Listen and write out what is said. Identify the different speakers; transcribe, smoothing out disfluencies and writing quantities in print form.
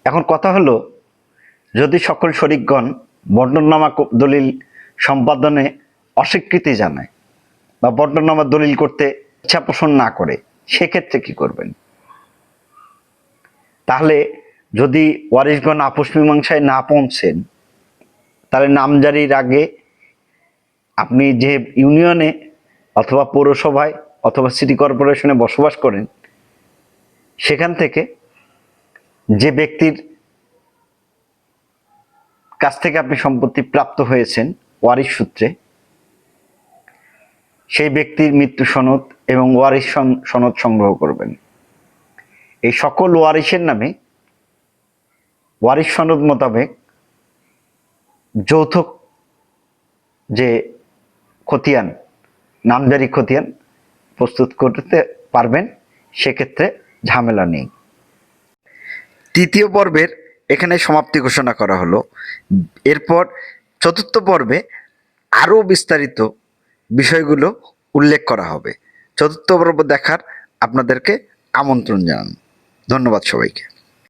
Speaker 1: এখন কথা হলো, যদি সকল শরিকগণ বন্টননামা দলিল সম্পাদনে অস্বীকৃতি জানায় বা বন্টননামা দলিল করতে ইচ্ছা পোষণ না করে, সেক্ষেত্রে কি করবেন? তাহলে যদি ওয়ারিশগণ আপোষ মীমাংসায় না পৌঁছেন, তাহলে নামজারির আগে আপনি যে ইউনিয়নে অথবা পৌরসভায় অথবা সিটি কর্পোরেশনে বসবাস করেন, সেখান থেকে যে ব্যক্তির কাছ থেকে আপনি সম্পত্তি প্রাপ্ত হয়েছেন ওয়ারিশ সূত্রে, সেই ব্যক্তির মৃত্যু সনদ এবং ওয়ারিশ সনদ সংগ্রহ করবেন। এই সকল ওয়ারিশের নামে ওয়ারিশ সনদ মোতাবেক যৌথ যে খতিয়ান, নামজারি খতিয়ান প্রস্তুত করতে পারবেন, সেক্ষেত্রে ঝামেলা নেই। তৃতীয় পর্বের এখানে সমাপ্তি ঘোষণা করা হলো। এরপর চতুর্থ পর্বে আরও বিস্তারিত বিষয়গুলো উল্লেখ করা হবে। চতুর্থ পর্ব দেখার আপনাদেরকে আমন্ত্রণ জানান। ধন্যবাদ সবাইকে।